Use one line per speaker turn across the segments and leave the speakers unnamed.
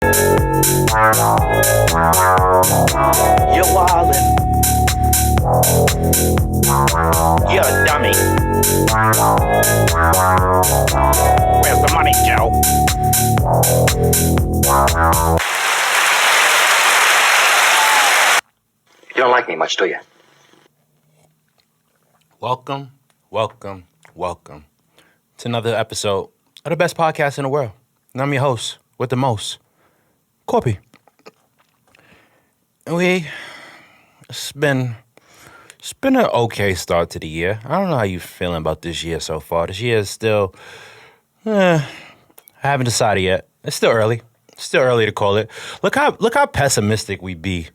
You're wildin'. You're a dummy. Where's the money, Joe?
You don't like me much, do you?
Welcome to another episode of the best podcast in the world. And I'm your host with the most, Corpy. And it's been an okay start to the year. I don't know how you feeling about this year so far. This year is still, I haven't decided yet. It's still early. Still early to call it. Look how pessimistic we be.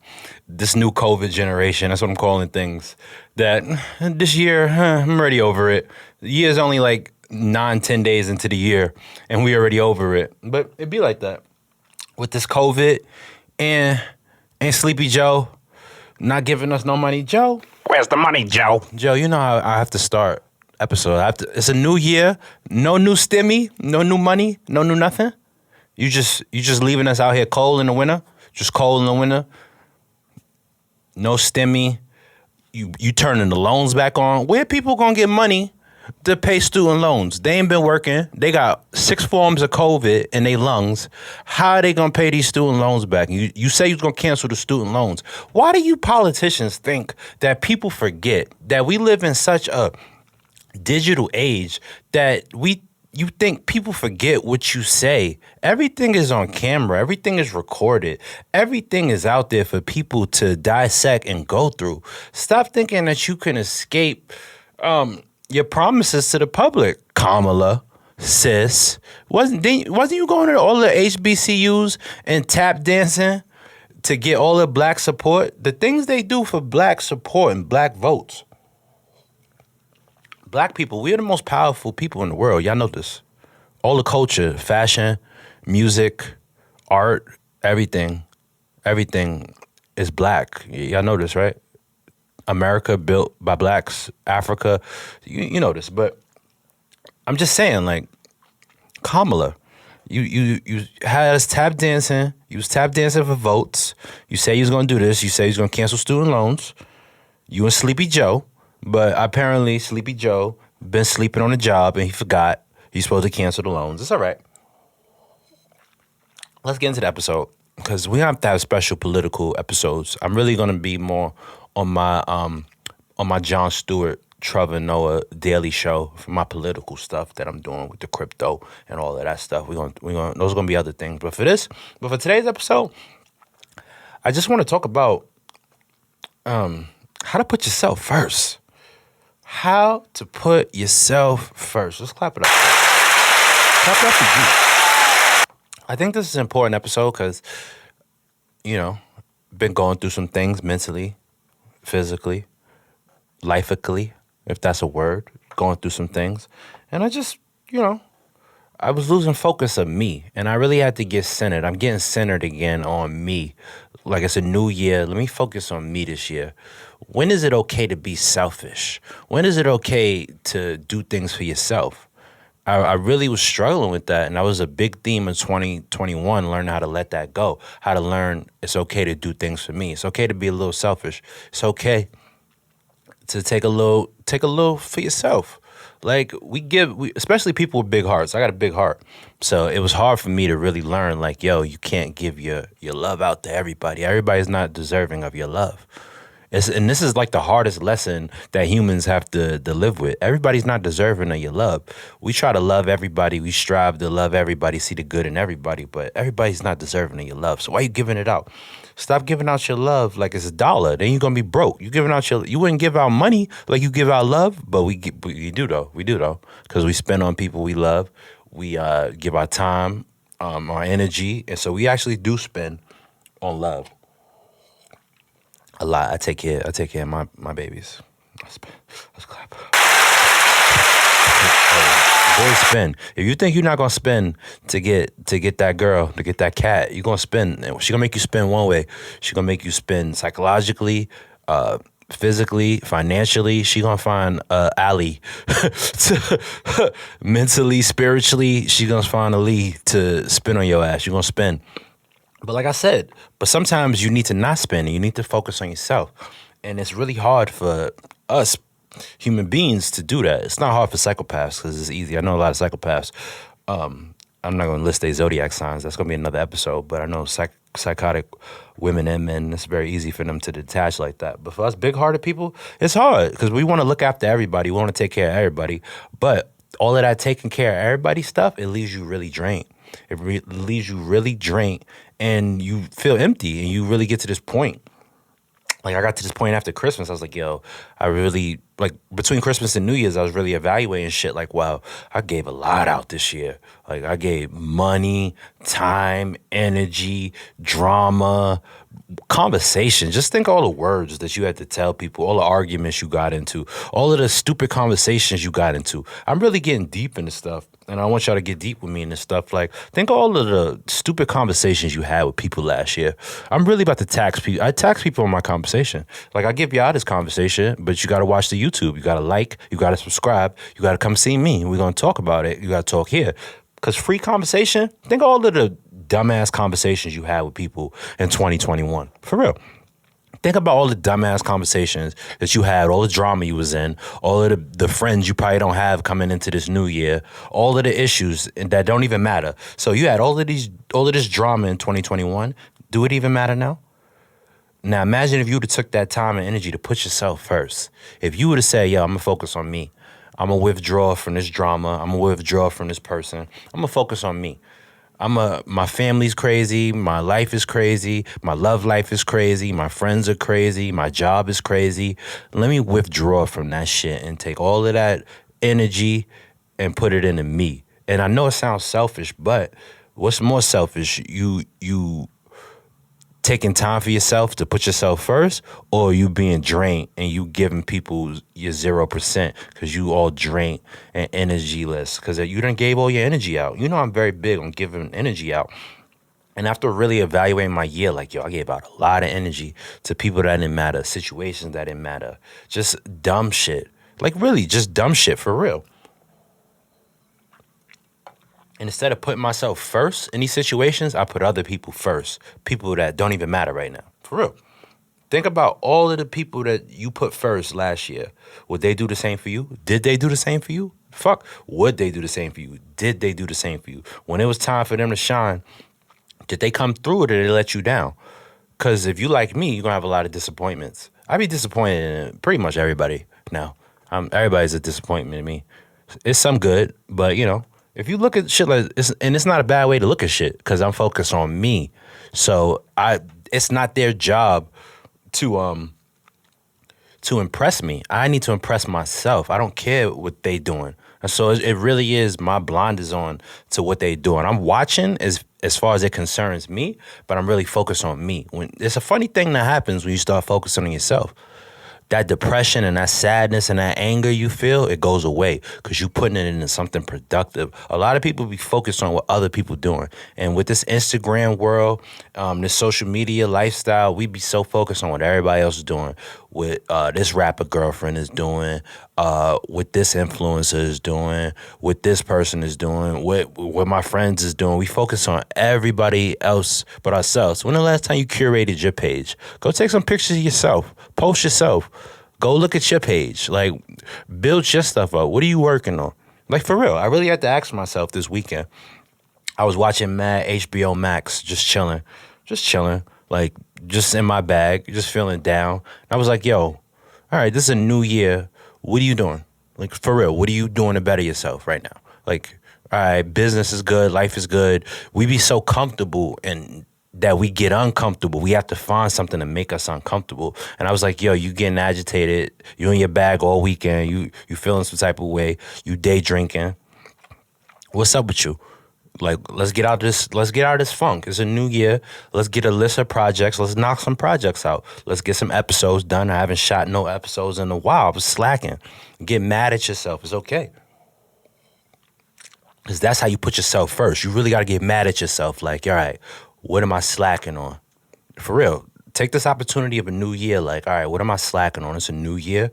This new COVID generation, that's what I'm calling things. That this year, I'm already over it. The year's only like 9-10 days into the year, and we already over it. But it be like that with this COVID and Sleepy Joe not giving us no money. Joe, where's the money, Joe? Joe, you know how I have to start episode. It's a new year, no new stimmy, no new money, no new nothing. You just leaving us out here cold in the winter. Just cold in the winter. No stimmy. You turning the loans back on. Where people gonna get money to pay student loans? They ain't been working. They got 6 forms of COVID in their lungs. How are they gonna pay these student loans back? You say you're gonna cancel the student loans. Why do you politicians think that people forget that we live in such a digital age that you think people forget what you say? Everything is on camera. Everything is recorded. Everything is out there for people to dissect and go through. Stop thinking that you can escape your promises to the public. Kamala, sis, wasn't you going to all the HBCUs and tap dancing to get all the black support? The things they do for black support and black votes. Black people, we are the most powerful people in the world. Y'all know this. All the culture, fashion, music, art, everything is black. Y'all know this, right? America built by blacks, Africa, you know this. But I'm just saying, like, Kamala, you had us tap dancing. You was tap dancing for votes. You say you was gonna do this. You say you was gonna cancel student loans. You and Sleepy Joe. But apparently, Sleepy Joe been sleeping on the job and he forgot he's supposed to cancel the loans. It's all right. Let's get into the episode because we have to have special political episodes. I'm really gonna be more on my Jon Stewart, Trevor Noah daily show for my political stuff that I'm doing with the crypto and all of that stuff. Those are gonna be other things. But for today's episode, I just want to talk about how to put yourself first. How to put yourself first. Let's clap it up. Clap it up for you. I think this is an important episode because, been going through some things mentally, physically, lifically, if that's a word, going through some things. And I just, I was losing focus of me, and I really had to get centered. I'm getting centered again on me. Like, it's a new year. Let me focus on me this year. When is it okay to be selfish? When is it okay to do things for yourself? I really was struggling with that, and that was a big theme in 2021, learning how to let that go, how to learn it's okay to do things for me. It's okay to be a little selfish. It's okay to take a little for yourself. Like, especially people with big hearts. I got a big heart. So it was hard for me to really learn, like, yo, you can't give your love out to everybody. Everybody's not deserving of your love. And this is like the hardest lesson that humans have to live with. Everybody's not deserving of your love. We try to love everybody. We strive to love everybody, see the good in everybody, but everybody's not deserving of your love. So why are you giving it out? Stop giving out your love like it's $1. Then you're going to be broke. You wouldn't give out money like you give out love, but we do though. We do though, because we spend on people we love. We give our time, our energy, and so we actually do spend on love. A lot. I take care of my babies. Let's clap. Boys spend. If you think you're not gonna spend to get that girl, to get that cat, you're gonna spend. She's gonna make you spend one way. She's gonna make you spend psychologically, physically, financially. She's gonna find alley mentally, spiritually. She's gonna find a Lee to spend on your ass. You're gonna spend. But like I said, but sometimes you need to not spend and you need to focus on yourself. And it's really hard for us human beings to do that. It's not hard for psychopaths because it's easy. I know a lot of psychopaths. I'm not going to list their zodiac signs. That's going to be another episode. But I know psychotic women and men, it's very easy for them to detach like that. But for us big-hearted people, it's hard because we want to look after everybody. We want to take care of everybody. But all of that taking care of everybody stuff, it leaves you really drained. Leaves you really drained and you feel empty and you really get to this point. Like I got to this point after Christmas, I was like, yo, I really, like between Christmas and New Year's, I was really evaluating shit like, wow, I gave a lot out this year. Like I gave money, time, energy, drama, conversation. Just think all the words that you had to tell people, all the arguments you got into, all of the stupid conversations you got into. I'm really getting deep into stuff, and I want y'all to get deep with me in this stuff. Like, think of all of the stupid conversations you had with people last year. I'm really about to tax people. I tax people on my conversation. Like, I give y'all this conversation, but you got to watch the YouTube. You got to like, you got to subscribe, you got to come see me. We're going to talk about it. You got to talk here. Because free conversation, think of all of the dumbass conversations you had with people in 2021. For real. Think about all the dumbass conversations that you had, all the drama you was in, all of the friends you probably don't have coming into this new year, all of the issues that don't even matter. So you had all of this drama in 2021. Do it even matter now? Now imagine if you would have took that time and energy to put yourself first. If you would have said, yo, I'm gonna focus on me. I'm gonna withdraw from this drama. I'm gonna withdraw from this person. I'm gonna focus on me. My family's crazy, my life is crazy, my love life is crazy, my friends are crazy, my job is crazy. Let me withdraw from that shit and take all of that energy and put it into me. And I know it sounds selfish, but what's more selfish? You taking time for yourself to put yourself first, or you being drained and you giving people your 0% because you all drained and energyless because you done gave all your energy out. You know I'm very big on giving energy out. And after really evaluating my year, like, yo, I gave out a lot of energy to people that didn't matter, situations that didn't matter, just dumb shit. Like, really, just dumb shit for real. And instead of putting myself first in these situations, I put other people first. People that don't even matter right now. For real. Think about all of the people that you put first last year. Would they do the same for you? Did they do the same for you? Fuck. Would they do the same for you? Did they do the same for you? When it was time for them to shine, did they come through or did they let you down? Because if you like me, you're going to have a lot of disappointments. I be disappointed in pretty much everybody now. Everybody's a disappointment to me. It's some good, but, you know, if you look at shit like this, and it's not a bad way to look at shit because I'm focused on me. So it's not their job to impress me. I need to impress myself. I don't care what they doing. And so it really is my blinders on to what they doing. I'm watching as far as it concerns me, but I'm really focused on me. When it's a funny thing that happens when you start focusing on yourself. That depression and that sadness and that anger you feel, it goes away because you're putting it into something productive. A lot of people be focused on what other people doing. And with this Instagram world, this social media lifestyle, we be so focused on what everybody else is doing, what this rapper girlfriend is doing, what this influencer is doing, what this person is doing, what my friends is doing. We focus on everybody else but ourselves. When the last time you curated your page? Go take some pictures of yourself. Post yourself. Go look at your page. Like, build your stuff up. What are you working on? Like, for real, I really had to ask myself this weekend. I was watching mad HBO Max, just chilling, like, just in my bag, just feeling down. I was like, yo, all right, this is a new year. What are you doing? Like, for real, what are you doing to better yourself right now? Like, all right, business is good, life is good. We be so comfortable and that we get uncomfortable. We have to find something to make us uncomfortable. And I was like, yo, you getting agitated. You in your bag all weekend. You feeling some type of way. You day drinking. What's up with you? Like, let's get out of this funk. It's a new year. Let's get a list of projects. Let's knock some projects out. Let's get some episodes done. I haven't shot no episodes in a while. I was slacking. Get mad at yourself. It's okay. Because that's how you put yourself first. You really got to get mad at yourself. Like, all right, what am I slacking on? For real, take this opportunity of a new year. Like, all right, what am I slacking on? It's a new year.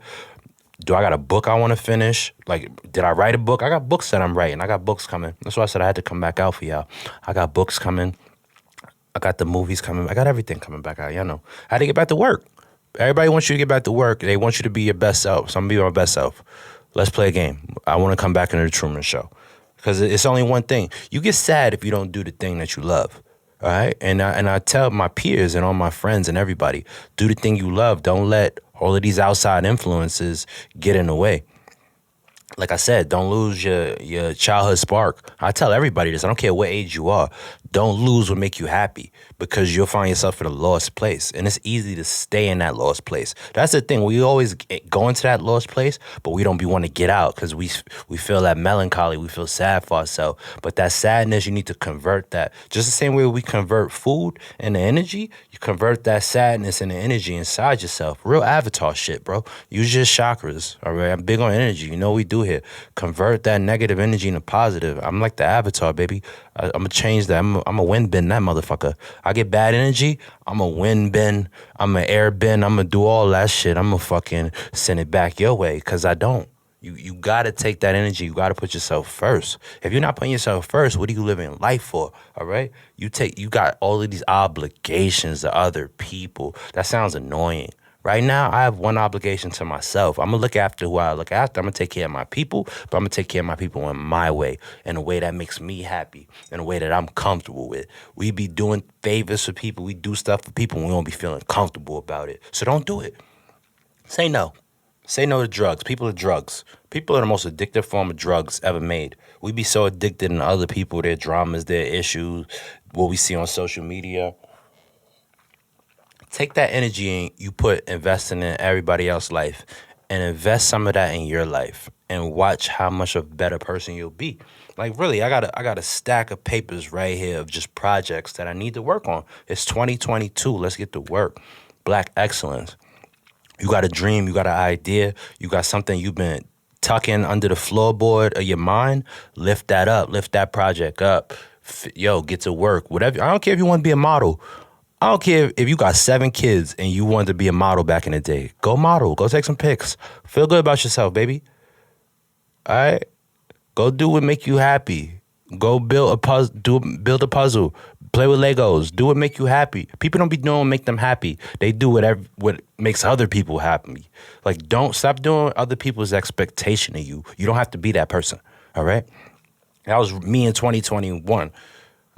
Do I got a book I want to finish? Like, did I write a book? I got books that I'm writing. I got books coming. That's why I said I had to come back out for y'all. I got books coming. I got the movies coming. I got everything coming back out. I had to get back to work. Everybody wants you to get back to work. They want you to be your best self. So I'm going to be my best self. Let's play a game. I want to come back into the Truman Show. Because it's only one thing. You get sad if you don't do the thing that you love. All right? And I tell my peers and all my friends and everybody, do the thing you love. Don't let all of these outside influences get in the way. Like I said, don't lose your childhood spark. I tell everybody this. I don't care what age you are. Don't lose what make you happy, because you'll find yourself in a lost place. And it's easy to stay in that lost place. That's the thing. We always go into that lost place, but we don't want to get out because we feel that melancholy. We feel sad for ourselves. But that sadness, you need to convert that. Just the same way we convert food into energy, you convert that sadness into energy inside yourself. Real Avatar shit, bro. Use your chakras, all right? I'm big on energy. You know what we do here. Convert that negative energy into positive. I'm like the Avatar, baby. I'm going to change that. I'm a wind bend that motherfucker. I get bad energy, I'm a wind bend, I'm a air bend, I'm going to do all that shit. I'm going to fucking send it back your way, because I don't. You got to take that energy. You got to put yourself first. If you're not putting yourself first, what are you living life for, all right? You got all of these obligations to other people. That sounds annoying. Right now, I have one obligation to myself. I'm going to look after who I look after. I'm going to take care of my people, but I'm going to take care of my people in my way, in a way that makes me happy, in a way that I'm comfortable with. We be doing favors for people. We do stuff for people, and we don't be feeling comfortable about it. So don't do it. Say no. Say no to drugs. People are drugs. People are the most addictive form of drugs ever made. We be so addicted in other people, their dramas, their issues, what we see on social media. Take that energy and you put investing in everybody else's life, and invest some of that in your life, and watch how much of a better person you'll be. Like, really, I got a stack of papers right here of just projects that I need to work on. It's 2022. Let's get to work. Black excellence. You got a dream. You got an idea. You got something you've been tucking under the floorboard of your mind. Lift that up. Lift that project up. Get to work. Whatever. I don't care if you want to be a model. I don't care if you got 7 kids and you wanted to be a model back in the day. Go model. Go take some pics. Feel good about yourself, baby. All right? Go do what make you happy. Go build a puzzle. Build a puzzle. Play with Legos. Do what make you happy. People don't be doing what make them happy. They do what makes other people happy. Like, don't stop doing other people's expectation of you. You don't have to be that person. All right? That was me in 2021.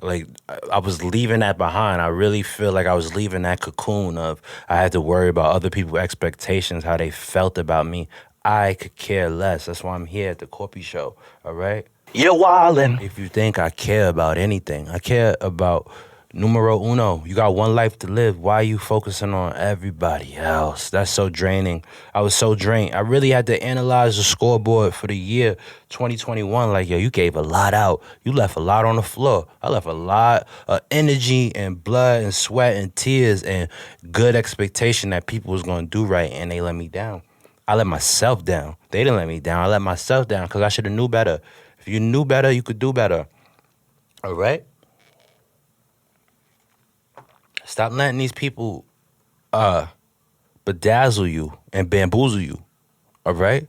Like, I was leaving that behind. I really feel like I was leaving that cocoon of I had to worry about other people's expectations, how they felt about me. I could care less. That's why I'm here at the Corpy Show, all right?
You're wildin'.
If you think I care about anything, I care about numero uno. You got one life to live. Why are you focusing on everybody else? That's so draining. I was so drained. I really had to analyze the scoreboard for the year 2021. Like, yo, you gave a lot out. You left a lot on the floor. I left a lot of energy and blood and sweat and tears and good expectation that people was going to do right, and they let me down. I let myself down. They didn't let me down. I let myself down because I should have knew better. If you knew better, you could do better. All right? Stop letting these people bedazzle you and bamboozle you, all right?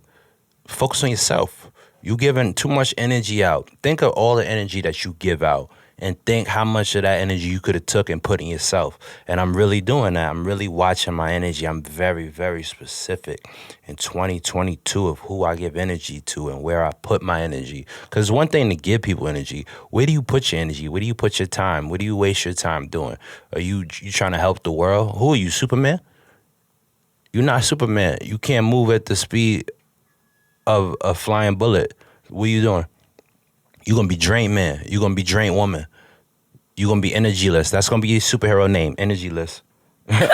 Focus on yourself. You giving too much energy out. Think of all the energy that you give out, and think how much of that energy you could have took and put in yourself. And I'm really doing that. I'm really watching my energy. I'm very, very specific in 2022 of who I give energy to and where I put my energy. Because one thing to give people energy. Where do you put your energy? Where do you put your time? What do you waste your time doing? Are you trying to help the world? Who are you, Superman? You're not Superman. You can't move at the speed of a flying bullet. What are you doing? You're going to be drained man. You're going to be drained woman. You're going to be energyless. That's going to be your superhero name, energyless. What's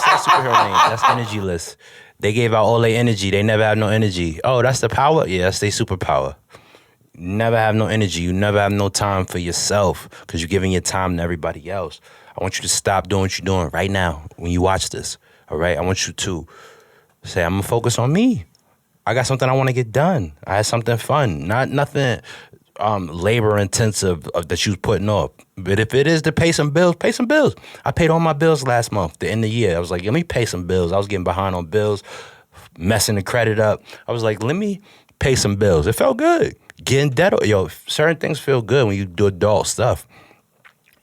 that superhero name? That's energyless. They gave out all their energy. They never have no energy. Oh, that's the power? Yeah, that's their superpower. You never have no energy. You never have no time for yourself because you're giving your time to everybody else. I want you to stop doing what you're doing right now when you watch this, all right? I want you to say, I'm going to focus on me. I got something I want to get done. I had something fun, not nothing labor intensive that you was putting off. But if it is to pay some bills, pay some bills. I paid all my bills last month, the end of the year. I was like, let me pay some bills. I was getting behind on bills, messing the credit up. I was like, let me pay some bills. It felt good. Getting debt, certain things feel good when you do adult stuff.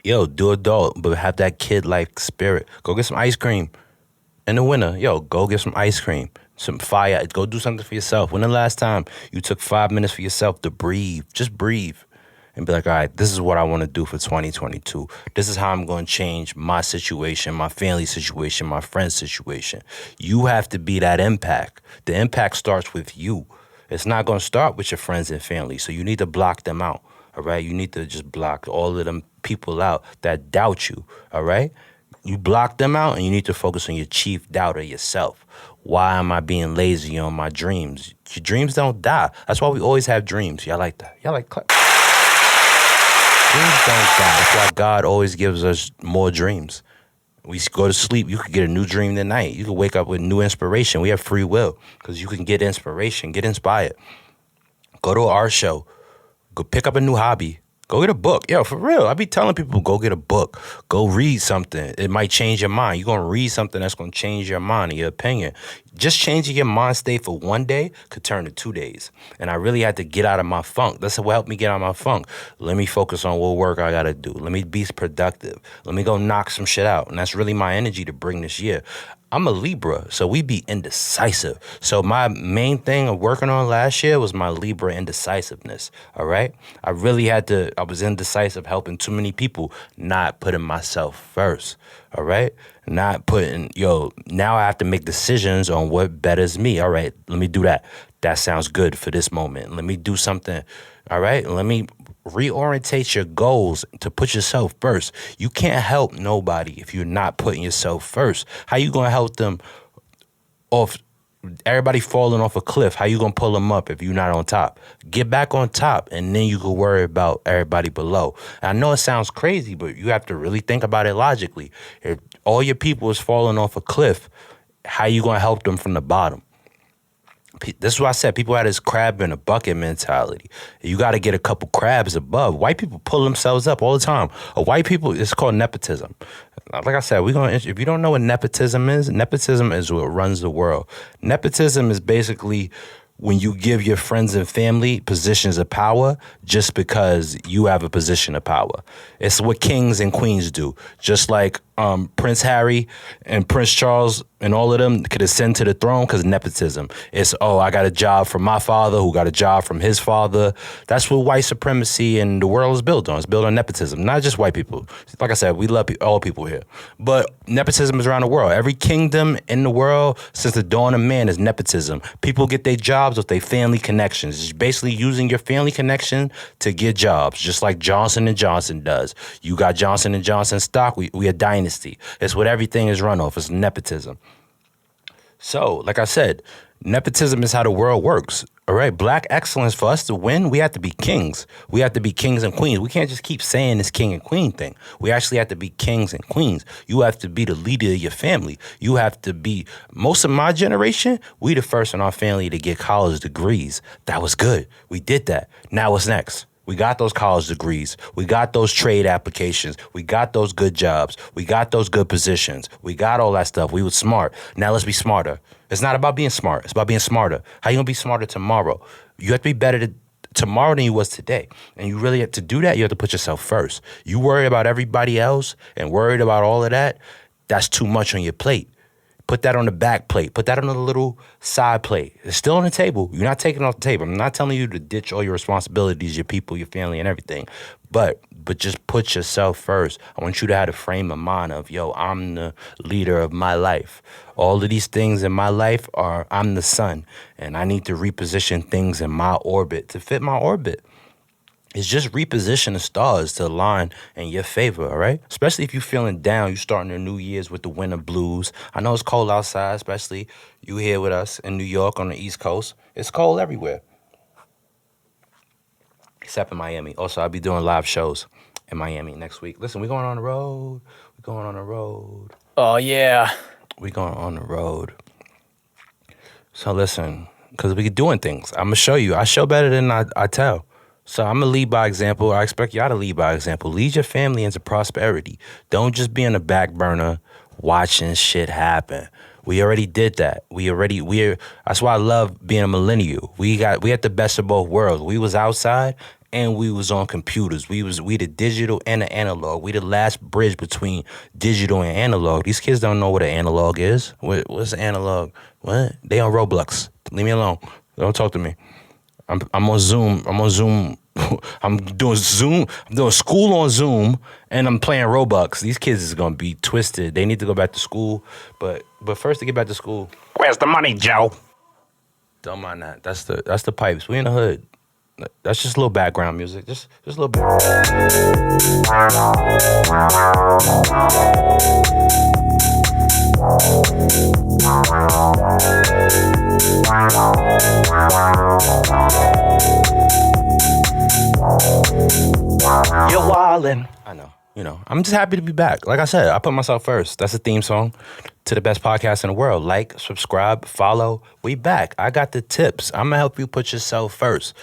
Yo, do adult, but have that kid-like spirit. Go get some ice cream. In the winter, yo, go get some ice cream, some fire. Go do something for yourself. When the last time you took 5 minutes for yourself to breathe? Just breathe and be like, all right, this is what I want to do for 2022. This is how I'm going to change my situation, my family situation, my friend's situation. You have to be that impact. The impact starts with you. It's not going to start with your friends and family, so you need to block them out, all right? You need to just block all of them people out that doubt you, all right? You block them out, and you need to focus on your chief doubter, yourself. Why am I being lazy on my dreams? Your dreams don't die. That's why we always have dreams. Y'all like that? Y'all like clap? Dreams don't die. That's why God always gives us more dreams. We go to sleep, you could get a new dream tonight. You could wake up with new inspiration. We have free will because you can get inspiration, get inspired. Go to an art show. Go pick up a new hobby. Go get a book. Yo, for real. I be telling people, go get a book. Go read something. It might change your mind. You're going to read something that's going to change your mind and your opinion. Just changing your mind state for one day could turn to 2 days. And I really had to get out of my funk. That's what helped me get out of my funk. Let me focus on what work I got to do. Let me be productive. Let me go knock some shit out. And that's really my energy to bring this year. I'm a Libra, so we be indecisive. So my main thing of working on last year was my Libra indecisiveness, all right? I was indecisive helping too many people, not putting myself first, all right? Not putting, now I have to make decisions on what betters me. All right, let me do that. That sounds good for this moment. Let me do something, all right? Let me reorientate your goals to put yourself first. You can't help nobody if you're not putting yourself first. How you gonna help them off? Everybody falling off a cliff. How you gonna pull them up if you're not on top? Get back on top, and then you can worry about everybody below. I know it sounds crazy, but you have to really think about it logically. If all your people is falling off a cliff, how you gonna help them from the bottom? This is why I said people had this crab in a bucket mentality. You got to get a couple crabs above. White people pull themselves up all the time. It's called nepotism. Like I said, if you don't know what nepotism is what runs the world. Nepotism is basically when you give your friends and family positions of power just because you have a position of power. It's what kings and queens do. Just like Prince Harry and Prince Charles and all of them could ascend to the throne because nepotism. It's, I got a job from my father who got a job from his father. That's what white supremacy and the world is built on. It's built on nepotism, not just white people. Like I said, we love all people here. But nepotism is around the world. Every kingdom in the world since the dawn of man is nepotism. People get their jobs with their family connections. It's basically using your family connection to get jobs, just like Johnson & Johnson does. You got Johnson & Johnson stock, we a dynasty. It's what everything is run off. It's nepotism. So, like I said, nepotism is how the world works. All right, black excellence, for us to win, we have to be kings. We have to be kings and queens. We can't just keep saying this king and queen thing. We actually have to be kings and queens. You have to be the leader of your family. You have to be, most of my generation, we the first in our family to get college degrees. That was good. We did that. Now what's next? We got those college degrees. We got those trade applications. We got those good jobs. We got those good positions. We got all that stuff. We was smart. Now let's be smarter. It's not about being smart. It's about being smarter. How you gonna be smarter tomorrow? You have to be better tomorrow than you was today. And you really have to do that. You have to put yourself first. You worry about everybody else and worried about all of that. That's too much on your plate. Put that on the back plate. Put that on a little side plate. It's still on the table. You're not taking it off the table. I'm not telling you to ditch all your responsibilities, your people, your family, and everything. But just put yourself first. I want you to have a frame of mind of, I'm the leader of my life. All of these things in my life I'm the sun. And I need to reposition things in my orbit to fit my orbit. It's just reposition the stars to align in your favor, all right? Especially if you're feeling down, you're starting the New Year's with the winter blues. I know it's cold outside, especially you here with us in New York on the East Coast. It's cold everywhere, except in Miami. Also, I'll be doing live shows in Miami next week. Listen, we're going on the road.
Oh, yeah.
We're going on the road. So listen, because we're doing things. I'm going to show you. I show better than I tell. So I'm going to lead by example. I expect y'all to lead by example. Lead your family into prosperity. Don't just be on the back burner watching shit happen. We already did that. That's why I love being a millennial. We had the best of both worlds. We was outside and we was on computers. We the digital and the analog. We the last bridge between digital and analog. These kids don't know what an analog is. What's an analog? What? They on Roblox. Leave me alone. Don't talk to me. I'm on Zoom. I'm doing Zoom. I'm doing school on Zoom, and I'm playing Roblox. These kids is gonna be twisted. They need to go back to school, but first to get back to school, where's the money, Joe? Don't mind that. That's the pipes. We in the hood. That's just a little background music. Just a little bit. You're wildin'. I know. I'm just happy to be back. Like I said, I put myself first. That's a theme song to the best podcast in the world. Like, subscribe, follow. We back. I got the tips. I'm gonna help you put yourself first.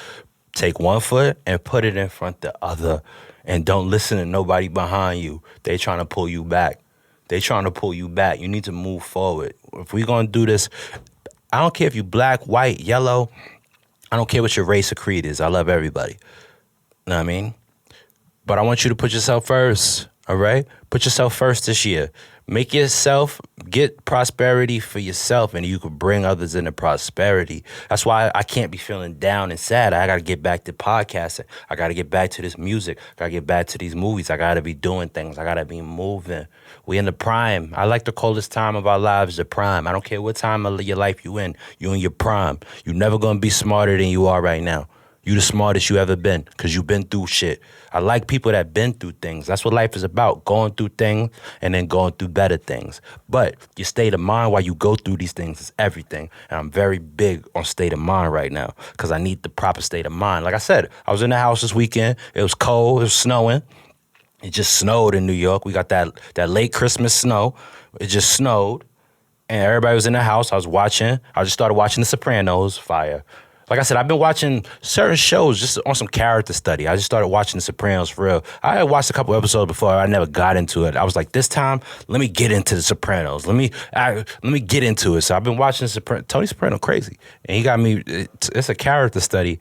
Take one foot and put it in front the other. And don't listen to nobody behind you. They trying to pull you back. You need to move forward. If we gonna do this, I don't care if you black, white, yellow. I don't care what your race or creed is. I love everybody. Know what I mean? But I want you to put yourself first, all right? Put yourself first this year. Make yourself, get prosperity for yourself, and you can bring others into prosperity. That's why I can't be feeling down and sad. I got to get back to podcasting. I got to get back to this music. I got to get back to these movies. I got to be doing things. I got to be moving. We in the prime. I like to call this time of our lives the prime. I don't care what time of your life you in. You in your prime. You're never going to be smarter than you are right now. You the smartest you ever been because you've been through shit. I like people that been through things. That's what life is about, going through things and then going through better things. But your state of mind while you go through these things is everything. And I'm very big on state of mind right now because I need the proper state of mind. Like I said, I was in the house this weekend. It was cold. It was snowing. It just snowed in New York. We got that late Christmas snow. It just snowed. And everybody was in the house. I just started watching The Sopranos. Fire. Like I said, I've been watching certain shows just on some character study. I just started watching The Sopranos for real. I had watched a couple episodes before. I never got into it. I was like, this time, let me get into The Sopranos. Let me get into it. So I've been watching Tony Soprano crazy. And he got me, it's a character study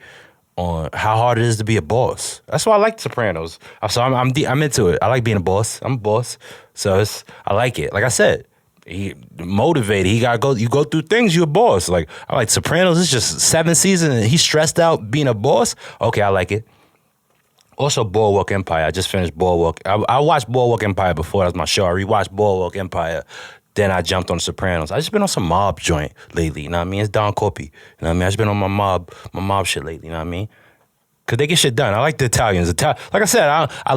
on how hard it is to be a boss. That's why I like The Sopranos. So I'm into it. I like being a boss. I'm a boss. So I like it. Like I said, he motivated. You go through things. You're a boss. Like I like Sopranos. It's just 7 seasons, and he's stressed out being a boss. Okay, I like it. Also, Boardwalk Empire. I just finished Boardwalk. I watched Boardwalk Empire before. That was my show. I rewatched Boardwalk Empire. Then I jumped on Sopranos. I just been on some mob joint lately. You know what I mean? It's Don Corpy. You know what I mean? I just been on my mob shit lately. You know what I mean? Cause they get shit done. I like the Italians. Like I said, I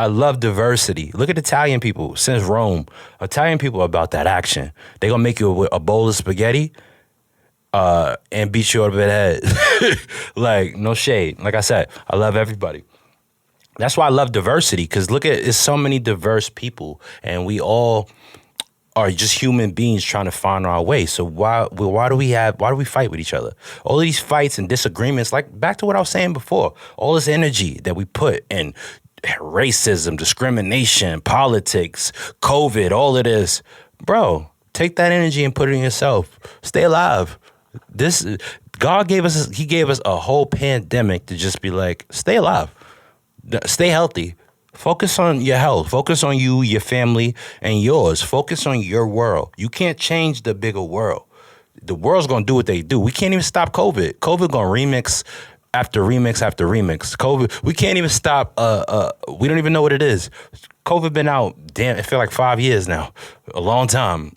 love diversity. Look at Italian people since Rome. Italian people are about that action. They gonna make you a bowl of spaghetti and beat you over the head. Like, no shade. Like I said, I love everybody. That's why I love diversity, because look at, it's so many diverse people, and we all are just human beings trying to find our way. So why do we fight with each other? All of these fights and disagreements, like back to what I was saying before, all this energy that we put in racism, discrimination, politics, COVID, all of this. Bro, take that energy and put it in yourself. Stay alive. God gave us a whole pandemic to just be like, stay alive. Stay healthy. Focus on your health. Focus on you, your family, and yours. Focus on your world. You can't change the bigger world. The world's going to do what they do. We can't even stop COVID. COVID going to remix after remix after remix. COVID, we can't even stop. We don't even know what it is. COVID been out, damn, it feel like 5 years now. A long time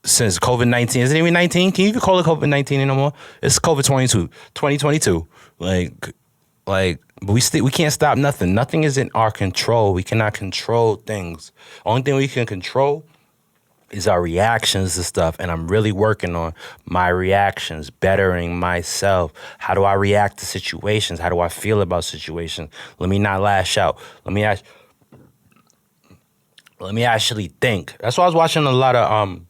since COVID-19. Is it even 19? Can you even call it COVID-19 anymore? It's COVID-22. 2022. But we can't stop nothing. Nothing is in our control. We cannot control things. Only thing we can control is our reactions to stuff. And I'm really working on my reactions, bettering myself. How do I react to situations? How do I feel about situations? Let me not lash out. Let me actually think. That's why I was watching a lot of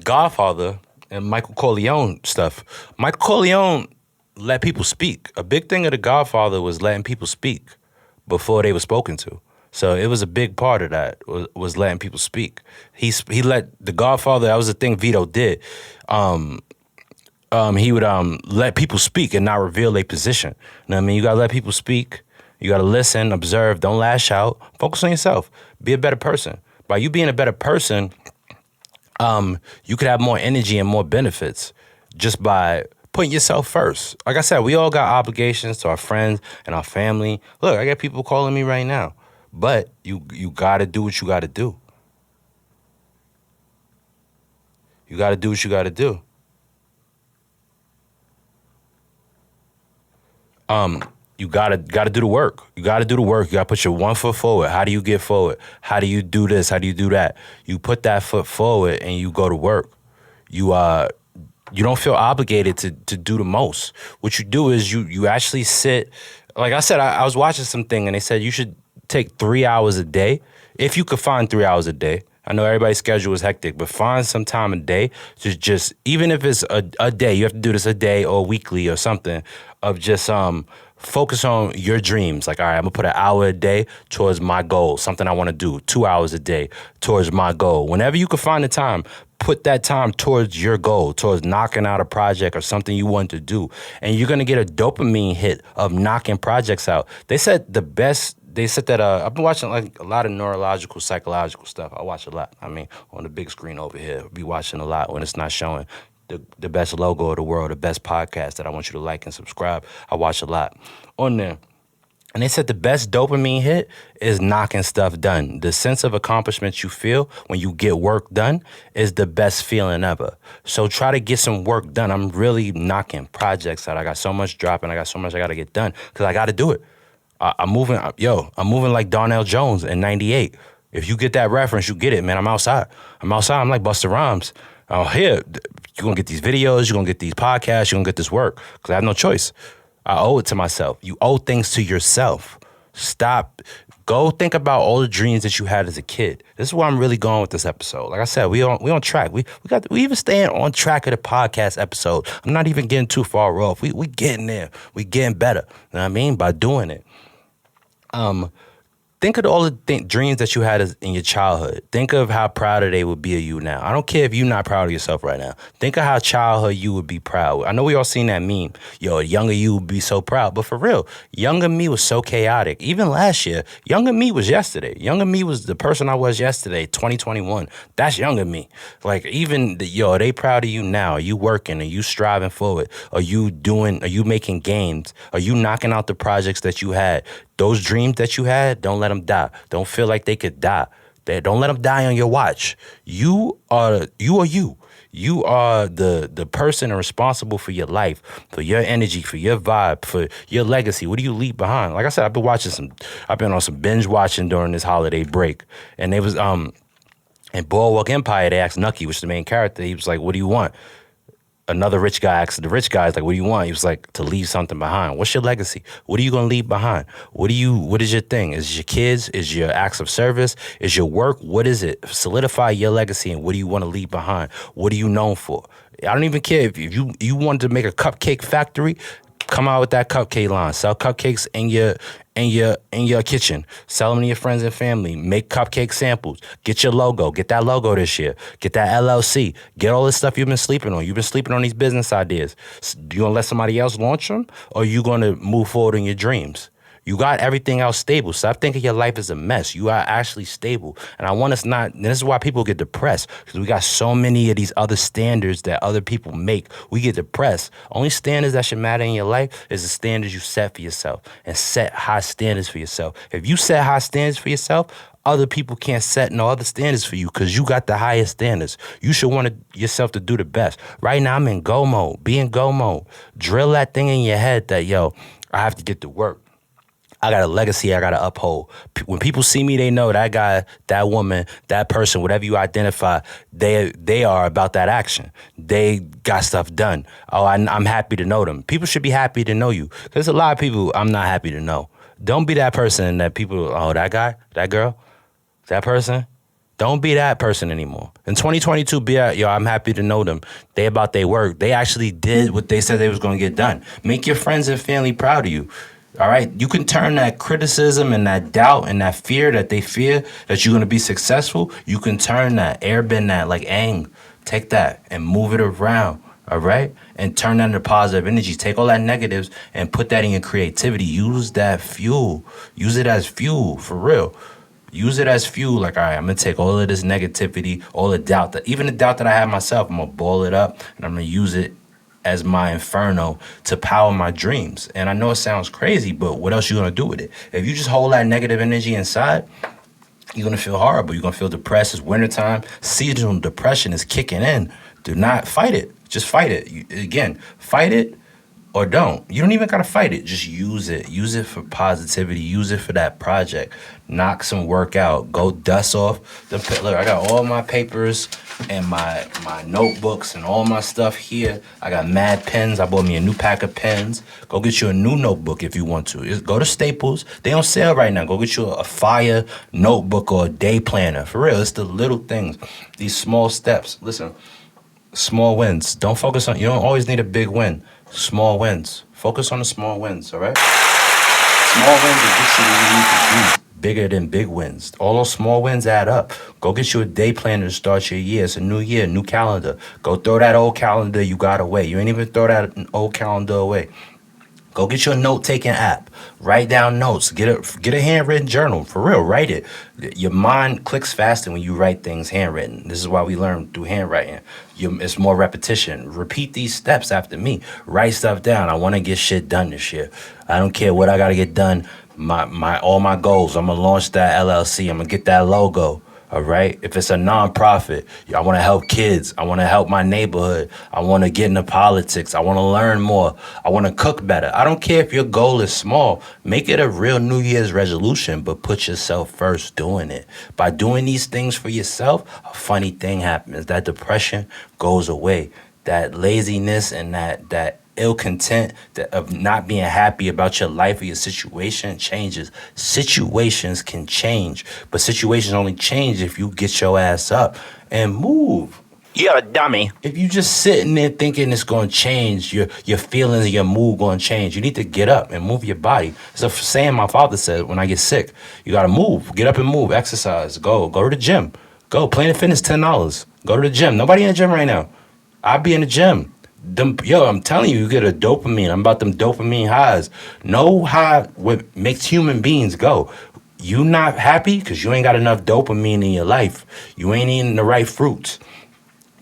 Godfather and Michael Corleone stuff. Michael Corleone let people speak. A big thing of The Godfather was letting people speak before they were spoken to. So it was a big part of that, was letting people speak. He let The Godfather, that was the thing Vito did. he would let people speak and not reveal their position. You know what I mean? You gotta let people speak. You gotta listen, observe, don't lash out. Focus on yourself. Be a better person. By you being a better person, you could have more energy and more benefits just by putting yourself first. Like I said, we all got obligations to our friends and our family. Look, I got people calling me right now. But you gotta do what you gotta do. You gotta do what you gotta do. You gotta do the work. You gotta do the work. You gotta put your one foot forward. How do you get forward? How do you do this? How do you do that? You put that foot forward and you go to work. You don't feel obligated to do the most. What you do is you actually sit. Like I said, I was watching something and they said you should take 3 hours a day. If you could find 3 hours a day. I know everybody's schedule is hectic, but find some time a day to just, even if it's a day, you have to do this a day or weekly or something, of just focus on your dreams. Like, all right, I'm gonna put an hour a day towards my goal, something I wanna do, 2 hours a day towards my goal. Whenever you can find the time, put that time towards your goal, towards knocking out a project or something you want to do. And you're gonna get a dopamine hit of knocking projects out. They said that I've been watching like a lot of neurological, psychological stuff. I watch a lot. I mean, on the big screen over here, be watching a lot when it's not showing the best logo of the world, the best podcast that I want you to like and subscribe. I watch a lot on there. And they said the best dopamine hit is knocking stuff done. The sense of accomplishment you feel when you get work done is the best feeling ever. So try to get some work done. I'm really knocking projects out. I got so much dropping. I got so much I got to get done because I got to do it. I'm moving like Darnell Jones in 98. If you get that reference, you get it, man. I'm outside. I'm like Busta Rhymes. Here, you're going to get these videos, you're going to get these podcasts, you're going to get this work because I have no choice. I owe it to myself. You owe things to yourself. Stop. Go think about all the dreams that you had as a kid. This is where I'm really going with this episode. Like I said, we on track. We even staying on track of the podcast episode. I'm not even getting too far off. We getting there. We getting better. You know what I mean? By doing it. Think of all the dreams that you had in your childhood. Think of how proud they would be of you now. I don't care if you're not proud of yourself right now. Think of how childhood you would be proud. I know we all seen that meme. Yo, younger you would be so proud. But for real, younger me was so chaotic. Even last year, younger me was yesterday. Younger me was the person I was yesterday, 2021. That's younger me. Like, are they proud of you now? Are you working? Are you striving forward? Are you making games? Are you knocking out the projects that you had? Those dreams that you had, don't let them die. Don't feel like they could die. Don't let them die on your watch. You are you. You are the person responsible for your life, for your energy, for your vibe, for your legacy. What do you leave behind? Like I said, I've been on some binge watching during this holiday break. And they was in Boardwalk Empire, they asked Nucky, which is the main character, he was like, what do you want? Another rich guy asked the rich guy, like, what do you want? He was like, to leave something behind. What's your legacy? What are you going to leave behind? What is your thing? Is it your kids? Is your acts of service? Is your work? What is it? Solidify your legacy and what do you want to leave behind? What are you known for? I don't even care if you wanted to make a cupcake factory, come out with that cupcake line. Sell cupcakes in your kitchen. Sell them to your friends and family. Make cupcake samples. Get your logo. Get that logo this year. Get that LLC. Get all this stuff you've been sleeping on. You've been sleeping on these business ideas. You gonna let somebody else launch them, or you gonna move forward in your dreams? You got everything else stable. Stop thinking your life is a mess. You are actually stable. And I want us not, and this is why people get depressed, because we got so many of these other standards that other people make. We get depressed. Only standards that should matter in your life is the standards you set for yourself, and set high standards for yourself. If you set high standards for yourself, other people can't set no other standards for you because you got the highest standards. You should want yourself to do the best. Right now, I'm in go mode. Be in go mode. Drill that thing in your head that, I have to get to work. I got a legacy I got to uphold. When people see me, they know that guy, that woman, that person, whatever you identify, they are about that action. They got stuff done. Oh, I'm happy to know them. People should be happy to know you. There's a lot of people I'm not happy to know. Don't be that person that people, that guy, that girl, that person. Don't be that person anymore. In 2022, I'm happy to know them. They about their work. They actually did what they said they was going to get done. Make your friends and family proud of you. All right, you can turn that criticism and that doubt and that fear that they fear that you're going to be successful. You can turn that, airbend that like Aang. Take that and move it around. All right, and turn that into positive energy. Take all that negatives and put that in your creativity. Use that fuel. Use it as fuel, for real. Use it as fuel. Like, all right, I'm going to take all of this negativity, all the doubt, even the doubt that I have myself, I'm going to boil it up and I'm going to use it as my inferno to power my dreams. And I know it sounds crazy, but what else you going to do with it? If you just hold that negative energy inside, you're going to feel horrible. You're going to feel depressed. It's wintertime. Seasonal depression is kicking in. Do not fight it. Just fight it. Again, fight it or don't. You don't even got to fight it. Just use it. Use it for positivity. Use it for that project. Knock some work out. Go dust off the look, I got all my papers and my notebooks and all my stuff here. I got mad pens. I bought me a new pack of pens. Go get you a new notebook if you want to. Go to Staples. They on sale right now. Go get you a fire notebook or a day planner. For real, it's the little things. These small steps. Listen, small wins. Don't focus on, you don't always need a big win. Small wins. Focus on the small wins, all right? Small wins will get you where you need to be. Bigger than big wins. All those small wins add up. Go get you a day planner to start your year. It's a new year, new calendar. Go throw that old calendar you got away. You ain't even throw that old calendar away. Go get your note-taking app. Write down notes. Get a handwritten journal. For real, write it. Your mind clicks faster when you write things handwritten. This is why we learn through handwriting. It's more repetition. Repeat these steps after me. Write stuff down. I want to get shit done this year. I don't care what I got to get done. All my goals. I'm gonna launch that LLC. I'm gonna get that logo. All right. If it's a nonprofit, I want to help kids. I want to help my neighborhood. I want to get into politics. I want to learn more. I want to cook better. I don't care if your goal is small. Make it a real New Year's resolution, but put yourself first doing it. By doing these things for yourself, a funny thing happens. That depression goes away. That laziness and that ill content of not being happy about your life or your situation changes. Situations can change, but situations only change if you get your ass up and move.
You're a dummy.
If you just sitting there thinking it's going to change, your feelings and your mood going to change, you need to get up and move your body. It's a saying my father said when I get sick. You got to move. Get up and move. Exercise. Go to the gym. Go. Planet Fitness, $10. Go to the gym. Nobody in the gym right now. I'll be in the gym. I'm telling you, you get a dopamine. I'm about them dopamine highs. Know how what makes human beings go. You not happy because you ain't got enough dopamine in your life. You ain't eating the right fruits.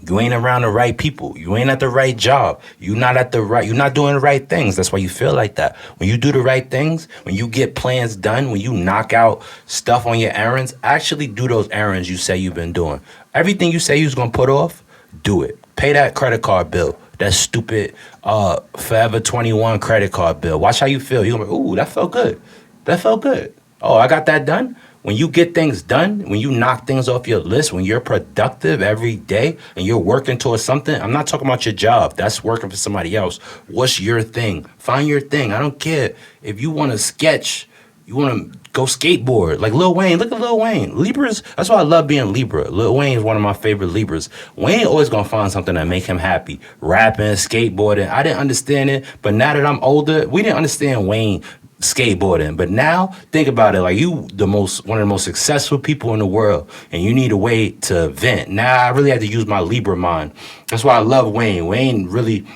You ain't around the right people. You ain't at the right job. You're not doing the right things. That's why you feel like that. When you do the right things, when you get plans done, when you knock out stuff on your errands, actually do those errands you say you've been doing. Everything you say you was going to put off, do it. Pay that credit card bill. That stupid Forever 21 credit card bill. Watch how you feel. You're going to be, ooh, that felt good. That felt good. Oh, I got that done. When you get things done, when you knock things off your list, when you're productive every day and you're working towards something, I'm not talking about your job. That's working for somebody else. What's your thing? Find your thing. I don't care. If you want to sketch, you want to go skateboard. Like Lil Wayne. Look at Lil Wayne. Libras, that's why I love being Libra. Lil Wayne is one of my favorite Libras. Wayne always going to find something that make him happy. Rapping, skateboarding. I didn't understand it, but now that I'm older, we didn't understand Wayne skateboarding. But now, think about it. Like, you one of the most successful people in the world, and you need a way to vent. Now, I really had to use my Libra mind. That's why I love Wayne. Wayne really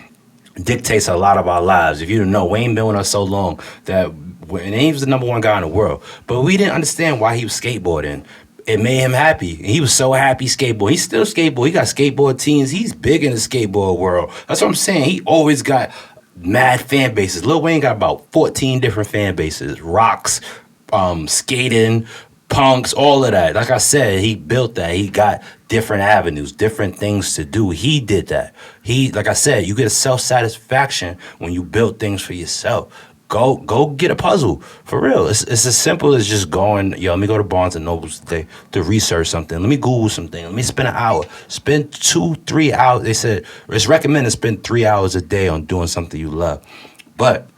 dictates a lot of our lives. If you don't know, Wayne been with us so long that and he was the number one guy in the world. But we didn't understand why he was skateboarding. It made him happy. He was so happy skateboard. He still skateboard. He got skateboard teams. He's big in the skateboard world. That's what I'm saying. He always got mad fan bases. Lil Wayne got about 14 different fan bases. Rocks, skating, punks, all of that. Like I said, he built that. He got different avenues, different things to do. He did that. Like I said, you get a self-satisfaction when you build things for yourself. Go get a puzzle. For real. It's as simple as just going, let me go to Barnes & Nobles today to research something. Let me Google something. Let me spend an hour. Spend 2-3 hours. They said it's recommended to spend 3 hours a day on doing something you love. But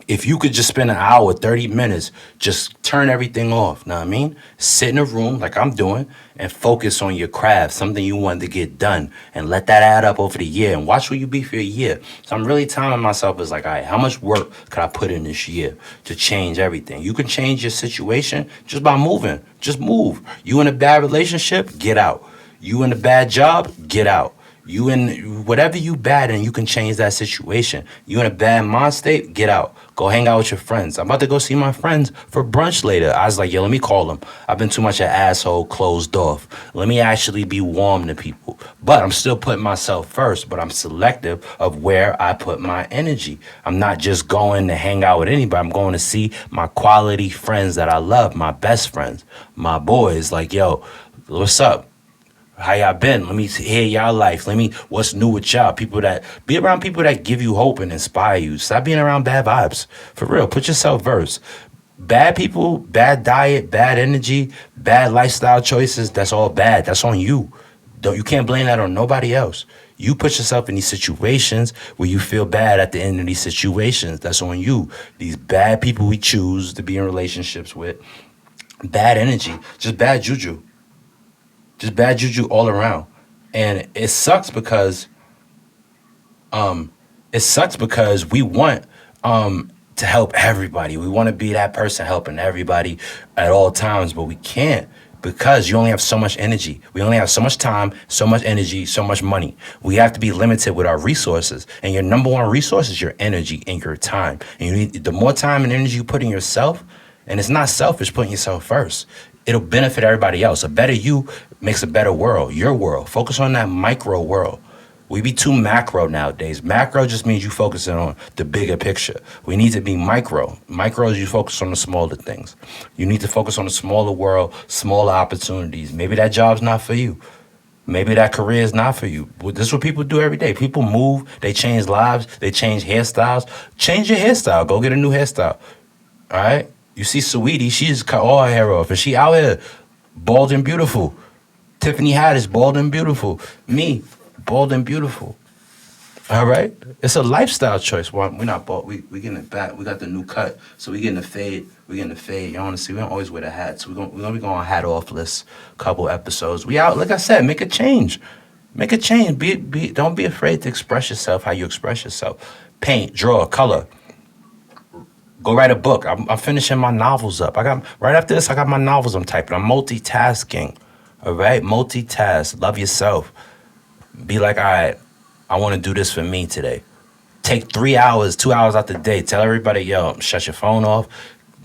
if you could just spend an hour, 30 minutes, just turn everything off, know what I mean? Sit in a room like I'm doing and focus on your craft, something you want to get done, and let that add up over the year and watch where you be for a year. So I'm really timing myself as like, all right, how much work could I put in this year to change everything? You can change your situation just by moving. Just move. You in a bad relationship? Get out. You in a bad job? Get out. You in whatever you bad in, you can change that situation. You in a bad mind state, get out. Go hang out with your friends. I'm about to go see my friends for brunch later. I was like, yo, let me call them. I've been too much an asshole, closed off. Let me actually be warm to people. But I'm still putting myself first, but I'm selective of where I put my energy. I'm not just going to hang out with anybody. I'm going to see my quality friends that I love, my best friends, my boys. Like, yo, what's up? How y'all been? Let me hear y'all life. What's new with y'all? Be around people that give you hope and inspire you. Stop being around bad vibes. For real, put yourself first. Bad people, bad diet, bad energy, bad lifestyle choices, that's all bad. That's on you. You can't blame that on nobody else. You put yourself in these situations where you feel bad at the end of these situations. That's on you. These bad people we choose to be in relationships with, bad energy, just bad juju. Just bad juju all around. And it sucks because we want to help everybody. We want to be that person helping everybody at all times, but we can't because you only have so much energy. We only have so much time, so much energy, so much money. We have to be limited with our resources. And your number one resource is your energy and your time. And you need the more time and energy you put in yourself, and it's not selfish putting yourself first. It'll benefit everybody else. A better you makes a better world, your world. Focus on that micro world. We be too macro nowadays. Macro just means you focusing on the bigger picture. We need to be micro. Micro is you focus on the smaller things. You need to focus on the smaller world, smaller opportunities. Maybe that job's not for you. Maybe that career is not for you. This is what people do every day. People move, they change lives, they change hairstyles. Change your hairstyle. Go get a new hairstyle. All right? You see Saweetie, she just cut all her hair off, and she out here bald and beautiful. Tiffany Haddish, bald and beautiful. Me, bald and beautiful. All right? It's a lifestyle choice. Well, we're not bald. We getting it back. We got the new cut, so we getting the fade. We getting the fade. You want to see? We don't always wear the hats. We're gonna be going hat off list. Couple episodes. We out. Like I said, make a change. Make a change. Don't be afraid to express yourself how you express yourself. Paint, draw, color. Go write a book. I'm finishing my novels up. Right after this, I got my novels I'm typing. I'm multitasking. All right? Multitask. Love yourself. Be like, all right, I want to do this for me today. Take 3 hours, 2 hours out the day. Tell everybody, yo, shut your phone off.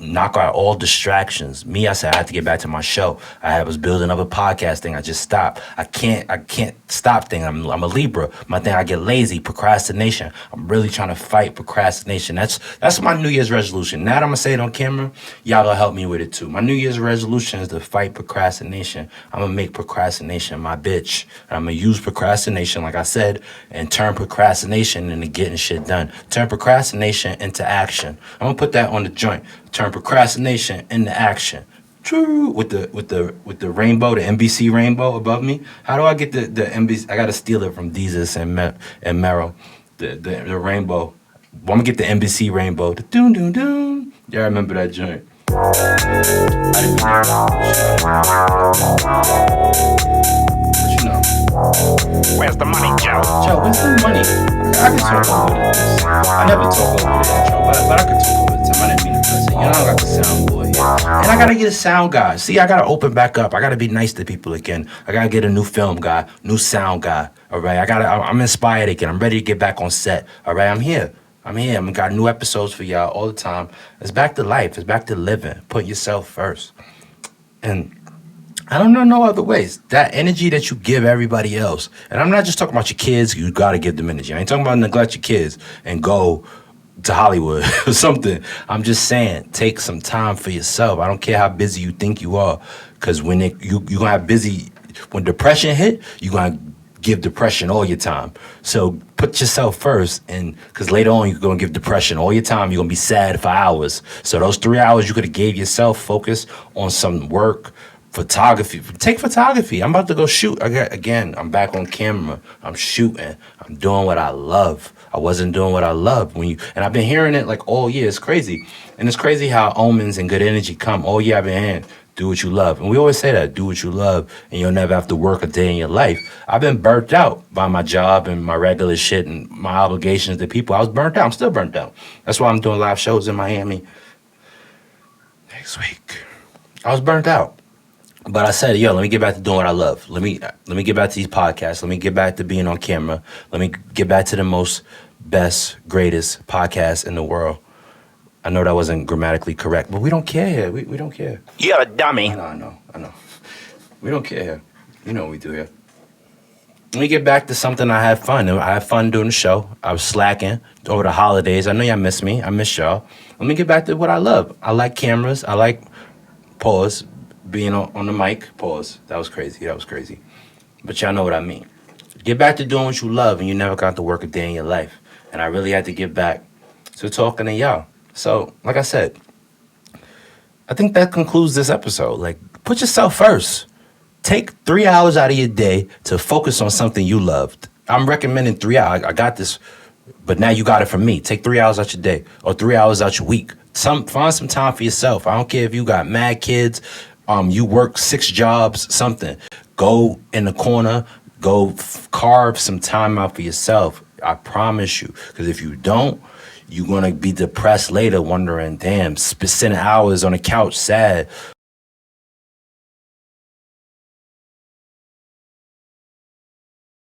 Knock out all distractions. Me, I said I had to get back to my show. I was building up a podcast thing. I just stopped. I can't stop things. I'm a Libra. My thing, I get lazy. Procrastination. I'm really trying to fight procrastination. That's my New Year's resolution. Now that I'm gonna say it on camera, y'all gonna help me with it too. My New Year's resolution is to fight procrastination. I'm gonna make procrastination my bitch. And I'm gonna use procrastination, like I said, and turn procrastination into getting shit done. Turn procrastination into action. I'm gonna put that on the joint. Turn procrastination into action. True. With the rainbow, the NBC rainbow above me. How do I get the NBC? I gotta steal it from Jesus and Meryl. The rainbow. I'm gonna get the NBC rainbow. The doon doon doon. Yeah, I remember that joint. But you know.
Where's the money, Joe?
Joe, where's the money? I can talk over this. I never talk over the intro, but I can talk over the time. I didn't mean to press it. You know, I got the sound boy here. And I gotta get a sound guy. See, I gotta open back up. I gotta be nice to people again. I gotta get a new film guy, new sound guy. All right, I'm inspired again. I'm ready to get back on set. All right, I'm here. I've got new episodes for y'all all the time. It's back to life. It's back to living. Put yourself first. And I don't know no other ways. That energy that you give everybody else. And I'm not just talking about your kids. You got to give them energy. I ain't talking about neglect your kids and go to Hollywood or something. I'm just saying, take some time for yourself. I don't care how busy you think you are. Because when you're going to have busy, when depression hit, you're going to give depression all your time. So put yourself first, and because later on you're going to give depression all your time. You're going to be sad for hours. So those 3 hours you could have gave yourself, focus on some work, photography. Take photography. I'm about to go shoot. I'm back on camera. I'm shooting. I'm doing what I love. I wasn't doing what I love and I've been hearing it like all year. It's crazy. And it's crazy how omens and good energy come. All year I've been hearing, do what you love. And we always say that, do what you love, and you'll never have to work a day in your life. I've been burnt out by my job and my regular shit and my obligations to people. I was burnt out. I'm still burnt out. That's why I'm doing live shows in Miami next week. I was burnt out. But I said, yo, let me get back to doing what I love. Let me get back to these podcasts. Let me get back to being on camera. Let me get back to the most best, greatest podcast in the world. I know that wasn't grammatically correct, but we don't care here. We don't care.
You're a dummy.
I know. We don't care here. You know what we do here. Let me get back to something I had fun. I had fun doing the show. I was slacking over the holidays. I know y'all miss me. I miss y'all. Let me get back to what I love. I like cameras. I like pause, being on the mic. Pause. That was crazy. But y'all know what I mean. Get back to doing what you love, and you never got to work a day in your life. And I really had to get back to talking to y'all. So, like I said, I think that concludes this episode. Like, put yourself first. Take 3 hours out of your day to focus on something you loved. I'm recommending 3 hours. I got this, but now you got it from me. Take 3 hours out your day or 3 hours out your week. Find some time for yourself. I don't care if you got mad kids, you work 6 jobs, something. Go in the corner, carve some time out for yourself. I promise you. Because if you don't, you're going to be depressed later, wondering, damn, spending hours on the couch, sad.